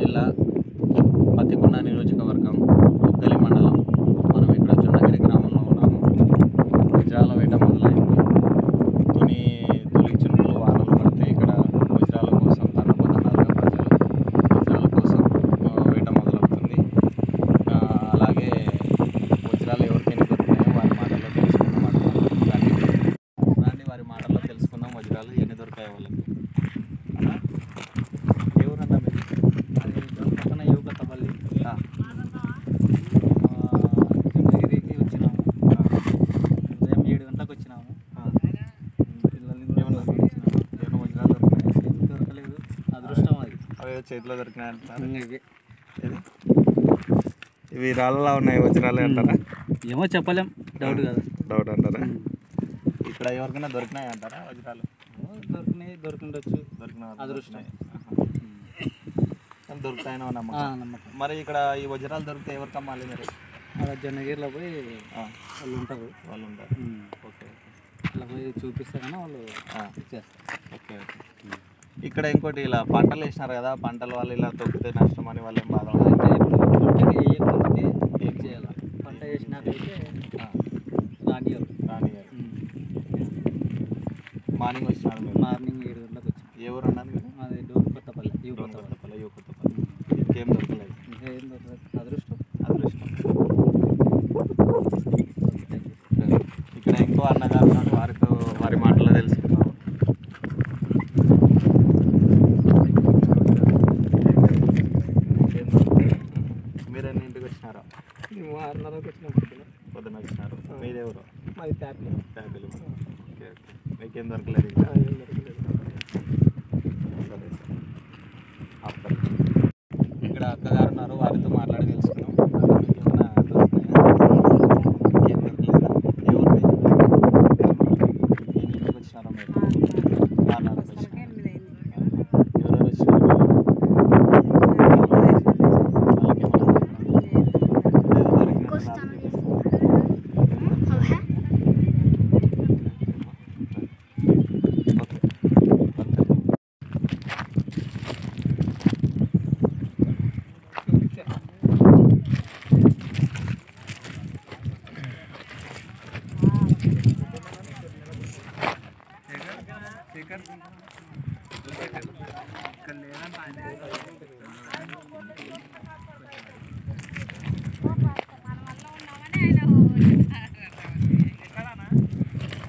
జిల్లా పత్తికొండ నియోజకవర్గం దుగ్గలి మండలం. మనం ఇక్కడ జొన్నగిరి గ్రామంలో ఉన్నాము. వజ్రాల వేట మొదలైంది. తొలి చినుకులు వానలు పడితే ఇక్కడ వజ్రాల కోసం తరలిపోతున్నారు ప్రజలు. వజ్రాల కోసం వేట మొదలవుతుంది. అలాగే వజ్రాలు ఎవరికైనా దొరుకుతాయో వారి మాటల్లో తెలుసుకుందాం. రండి వారి మాటల్లో తెలుసుకుందాం వజ్రాలు ఎన్ని దొరికాయో వాళ్ళకి. ఎవరన్నా అది పక్కన యువకతపల్లి జొన్నగిరికి వచ్చినాము. ఉదయం 7 గంటలకు వచ్చినాము. పిల్లల్ని కూడా ఏమన్నా వజ్రాలు దొరకలేదు. అదృష్టం అది. అవి చేతిలో దొరికినాయంటారు. ఇవి ఇవి రాళ్ళలా ఉన్నాయి వజ్రాలే అంటారా? ఏమో చెప్పలేం, డౌట్ కదా. డౌట్ అంటారా? ఇక్కడ ఎవరికైనా దొరికినాయి అంటారా వజ్రాలు? దొరికిండొచ్చు. దొరికిన అదృష్టం. దొరుకుతాయనో నమ్మకం. మరి ఇక్కడ ఈ వజ్రాలు దొరికితే ఎవరికి అమ్మాలి మరి? అలా జొన్నగిరిలో పోయి వాళ్ళు ఉంటారు. ఓకే. అలా పోయి చూపిస్తే కానీ వాళ్ళు ఇచ్చేస్తారు. ఓకే. ఇక్కడ ఇంకోటి ఇలా పంటలు వేసినారు కదా, పంటల వాళ్ళు ఇలా తొక్కితే నష్టం అని వాళ్ళు ఏం బాధ అయితే ఇప్పుడు పంటకి వేయకపోతే ఏం చేయాలి? పంట వేసినాకైతే రానియరు. మార్నింగ్ వచ్చినారు మీరు? మార్నింగ్ 7 గంటలకు వచ్చి. ఏ ఊరు అన్నారు మీరు? అది డోర్ కొత్తపల్లి. ఇంకేం దొరకలేదు. ఇంకా ఏం దొరకలేదు. అదృష్టం. ఇక్కడ ఇంకో అన్నగారు ఉన్నారు, వారి మాటల్లో తెలుసుకున్నాం. మీరు ఎన్నింటికి వచ్చినారా? మేము 6:30కి వచ్చినాం. పొద్దున వచ్చినారు. మీదెవరు? మాది ట్యాపిల్. ఓకే. మీకేం దొరకలేదు? ఇంకా ఏం దొరకలేదు. ఇక్కడ అక్కగారు ఉన్నారు, వారితో మాట్లాడి తెలుసుకున్నాం. వచ్చినారా మీరు? 6:30కి వచ్చినారు. ఎవరెవరు వచ్చినారు?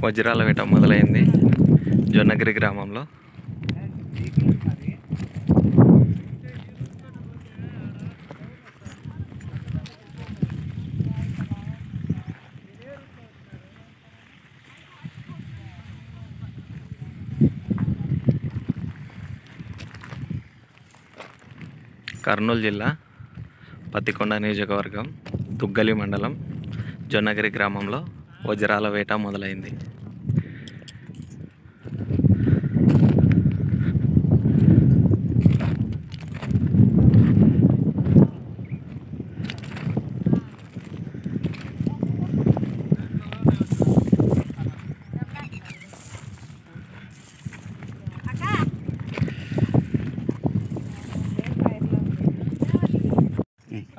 వజ్రాల వేట మొదలైంది జొన్నగిరి గ్రామంలో. కర్నూలు జిల్లా పత్తికొండ నియోజకవర్గం దుగ్గలి మండలం జొన్నగిరి గ్రామంలో వజ్రాల వేట మొదలైంది.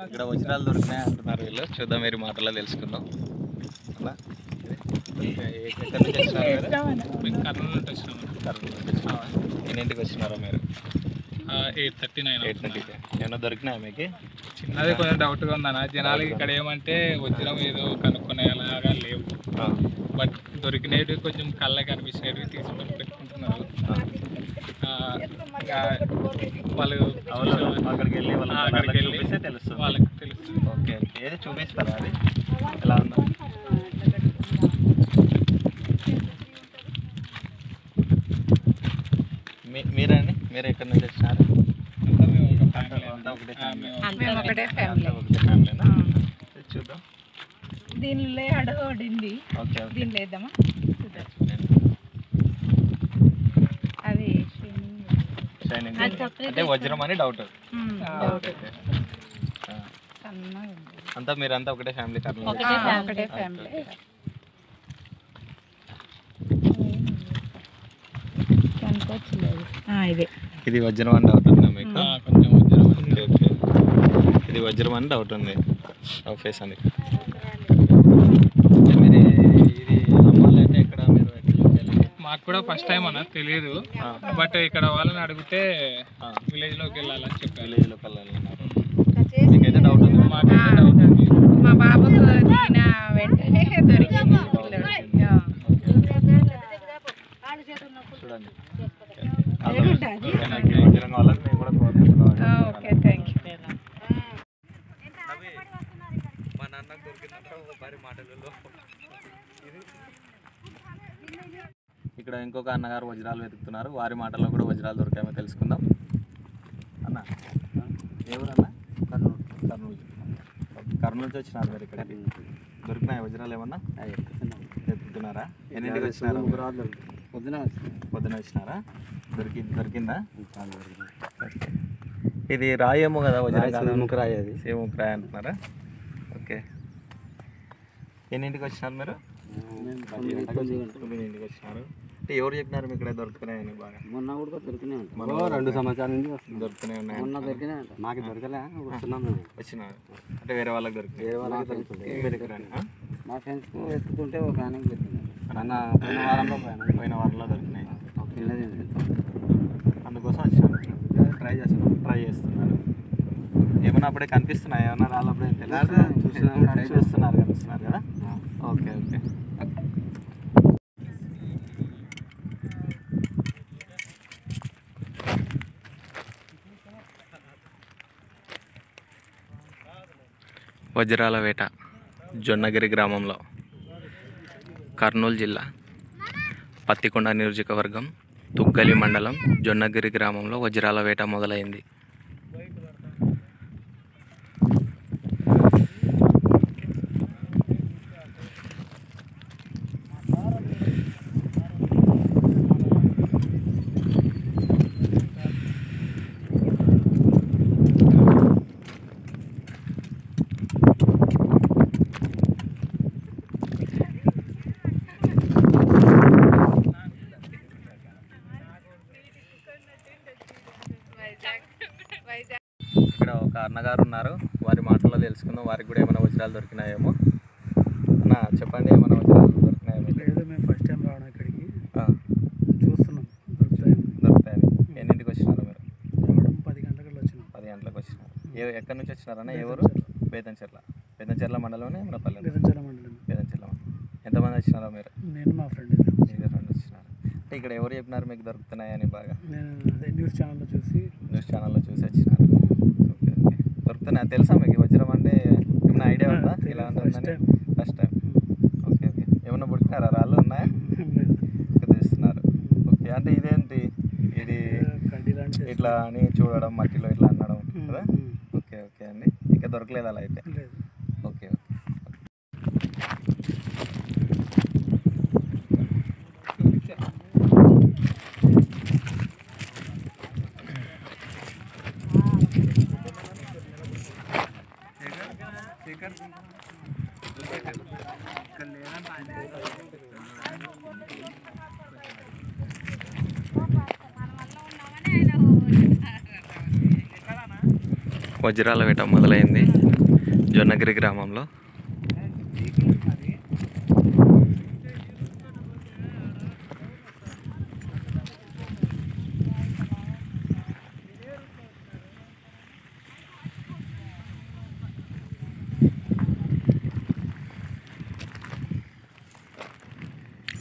ఇక్కడ వజ్రాలు దొరికినాయి అంటున్నారు వీళ్ళు. చూద్దాం, మీరు మాటల్లో తెలుసుకుందాం. ఎన్నింటికి వచ్చినారా మీరు? 8:30 ఏమన్నా దొరికినాయా మీకు? చిన్నది కొంచెం డౌట్గా ఉందన్న. జనాలకి ఇక్కడ ఏమంటే వజ్రం ఏదో కనుక్కునేలాగా లేవు. బట్ దొరికినవి కొంచెం కళ్ళకి కనిపించినవి తీసుకొని పెట్టుకుంటున్నారు. వాళ్ళు అక్కడికి వెళ్ళి తెలుస్తుంది. వాళ్ళకి తెలుస్తుంది. ఓకే. ఏది చూపిస్తారా? అది ఎలా ఉందో? మీరండి, మీరు ఎక్కడి నుంచి వచ్చినారు? ఒకటే ఫ్యామిలీ. చూద్దాం. దీనిలో అడగబడింది. దీనిలో వేద్దామా? అది షైనింగ్ అంటే వజ్రం అని డౌట్. అంతా మీరంతా ఒకటే ఫ్యామిలీ? ఒకటే ఫ్యామిలీ. ఇది ఇది వజ్రం అని డౌట్ ఉందా మీకు? కొంచెం వజ్రం. ఇది వజ్రం అని డౌట్ ఉంది ఫేస్ అని. మీరు ఇది అమ్మాలంటే ఇక్కడ మీరు మాకు కూడా ఫస్ట్ టైం అన్న తెలియదు, బట్ ఇక్కడ వాళ్ళని అడిగితే విలేజ్లోకి వెళ్ళాలని చెప్పారు. విలేజ్లోకి వెళ్ళాలన్నారు. మీకైతే డౌట్ ఉంది? మాకైతే డౌట్ ఉంది. మా బాబుకు దిగిన వెంటనే దొరికింది పిల్లోడు. చూడండి. అది. వజ్రం కావాలని మేము కూడా కోరుకుంటున్నాం. Okay, thank you. మా నాన్న దొరికిందంటే ఒకసారి మాటలలో. ఇక్కడ ఇంకొక అన్నగారు వజ్రాలు వెతుకుతున్నారు, వారి మాటల్లో కూడా వజ్రాలు దొరికామో తెలుసుకుందాం. అన్న ఎవరన్నా? కర్నూలు. కర్నూలు నుంచి వచ్చినారు మీరు ఇక్కడికి. దొరికినాయి వజ్రాలు ఏమన్నా? వెతుకుతున్నారా? ఎన్నింటికి వచ్చినారు? పొద్దున వచ్చినారా? దొరికిందా? ఇది రాయేమో కదా వజ్రం? ముఖరాయి అది. సేమ్ ముఖరాయి అంటున్నారా? ఓకే. ఎన్నింటికి వచ్చినారు మీరు? 9ంటికి వచ్చినారు. అంటే ఎవరు చెప్పినారు మీకు ఇక్కడ దొరుకుతున్నాయని? బాగా మొన్న కూడా దొరికినాయి అంట. మన 2 సంవత్సరాల నుంచి దొరుకుతూనే ఉన్నాయి. మొన్న దొరికినాయి అంట. మాకు దొరకలే, వస్తున్నాం. వచ్చినారు అంటే వేరే వాళ్ళకి దొరికినాయి. వేరే వాళ్ళకి దొరుకుతుంది. మీరు ఇక్కడ మా ఫ్రెండ్స్ వెతుకుతుంటే ఒక ఆయనకి దొరికింది. అన్న పోయిన వారంలో దొరికినాయి. పిల్లది అందుకోసం వచ్చాను. ట్రై చేస్తున్నారు. ఏమన్నా అప్పుడే కనిపిస్తున్నాయి? ఏమన్నా రాళ్ళప్పుడే చూస్తున్నారు కనిపిస్తున్నారు కదా? Okay okay. వజ్రాల వేట జొన్నగిరి గ్రామంలో, కర్నూలు జిల్లా పత్తికొండ నియోజకవర్గం తుగ్గలి మండలం జొన్నగిరి గ్రామంలో వజ్రాల వేట మొదలైంది. ఇక్కడ ఒక అన్నగారు ఉన్నారు, వారి మాటల్లో తెలుసుకుందాం. వారికి కూడా ఏమైనా వజ్రాలు దొరికినాయేమో. అన్న చెప్పండి, ఏమైనా వజ్రాలు దొరికినాయేమో? లేదు, మేము ఫస్ట్ టైం రావడం ఇక్కడికి. చూస్తున్నాం దొరుకుతాయని. ఎన్నింటికి వచ్చినారు మీరు? రావడం 10 గంటలకు వచ్చినాం. 10 గంటలకు వచ్చినారు. ఎక్కడి నుంచి వచ్చినారన్న? ఎవరు? బేతంచెర్ల మండలంలోనే మన పల్లె. బేతంచెర్ల మండలం. ఎంతమంది వచ్చినారో మీరు? నేను మా ఫ్రెండ్. మీరు 2 వచ్చినారు. అంటే ఇక్కడ ఎవరు చెప్పినారు మీకు దొరుకుతున్నాయని? బాగా నేను అదే న్యూస్ ఛానల్లో చూసి వచ్చినారు. Okay okay. దొరుకుతున్నాయి. తెలుసా మీకు వజ్రం అంటే? ఏమైనా ఐడియా ఉందా ఇలా ఉంటుందని? First time. Okay okay. ఏమన్నా పుట్టినారా? రాళ్ళు ఉన్నాయా? తెలుస్తున్నారు. ఓకే. అంటే ఇదేంటి? ఇది ఇట్లా అని చూడడం, మట్టిలో ఇట్లా అనడం కదా? ఓకే ఓకే అండి. ఇంకా దొరకలేదు అలా అయితే? Okay okay. వజ్రాల వేట మొదలైంది జొన్నగిరి గ్రామంలో.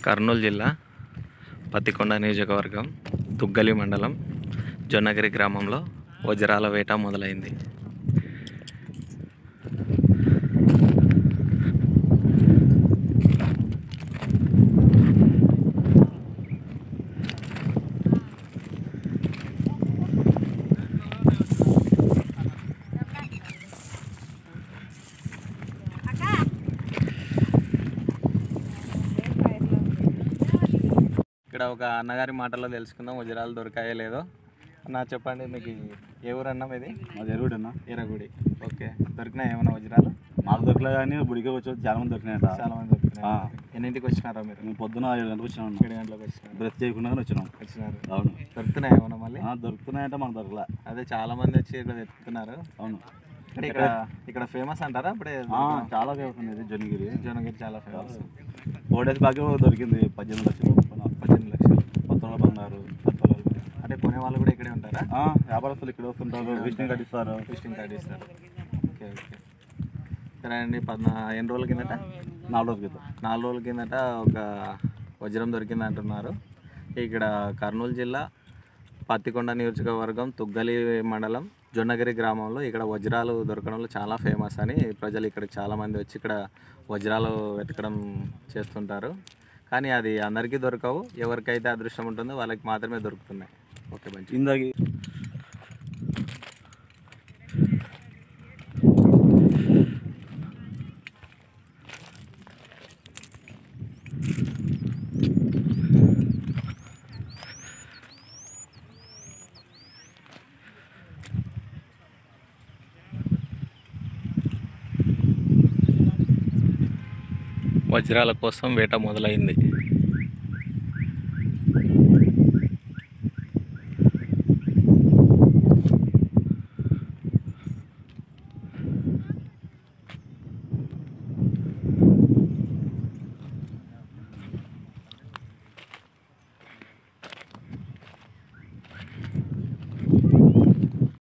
కర్నూలు జిల్లా పత్తికొండ నియోజకవర్గం తుగ్గలి మండలం జొన్నగిరి గ్రామంలో వజ్రాల వేట మొదలైంది. ఇక్కడ ఒక అన్నగారి మాటల్లో తెలుసుకుందాం వజ్రాలు దొరికాయో లేదో. అన్న చెప్పండి, మీకు ఏ ఊరన్నా మీది? మాది ఎరుగుడి అన్న. ఎరగుడి. ఓకే. దొరికినాయి ఏమన్నా వజ్రాలు? మాకు దొరకలేదు కానీ గుడికి వచ్చి చాలా మంది దొరికినాయట. చాలా మంది దొరికినాయి. ఎన్నింటికి వచ్చినారా మీరు? మేము పొద్దున 7 గంటలకు వచ్చినాం. 7 గంటలకు వచ్చినారు. బ్రష్ చేయకుండా వచ్చినారు. అవును. దొరుకుతున్నాయి ఏమన్నా మళ్ళీ? దొరుకుతున్నాయంటే మాకు దొరకలే. అదే చాలా మంది వచ్చి ఇక్కడ వెతుకుతున్నారు. అవును. అంటే ఇక్కడ ఇక్కడ ఫేమస్ అంటారా అప్పుడే? చాలా ఫేమస్ ఉంది జొన్నగిరి. జొన్నగిరి చాలా ఫేమస్. 4 days బాగా దొరికింది 18 లక్షలు. 18 లక్షలు కొత్త బంగారు అంటే కొనే వాళ్ళు కూడా ఇక్కడే ఉంటారా? వ్యాపారస్తులు ఇక్కడ వస్తుంటారు, విజిటింగ్ కార్డు ఇస్తారు. విజిటింగ్ కార్డు ఇస్తారు. Okay okay. సరే అండి. ఎన్ని రోజుల కిందట? 4 రోజుల క్రితం. 4 రోజుల కిందట ఒక వజ్రం దొరికింది అంటున్నారు. ఇక్కడ కర్నూలు జిల్లా పత్తికొండ నియోజకవర్గం తుగ్గలి మండలం జొన్నగిరి గ్రామంలో ఇక్కడ వజ్రాలు దొరకడంలో చాలా ఫేమస్ అని ప్రజలు ఇక్కడ చాలామంది వచ్చి ఇక్కడ వజ్రాలు వెతకడం చేస్తుంటారు. కానీ అది అందరికీ దొరకవు. ఎవరికైతే అదృష్టం ఉంటుందో వాళ్ళకి మాత్రమే దొరుకుతున్నాయి. ఓకే మంచి. ఇందాక వజ్రాల కోసం వేట మొదలైంది.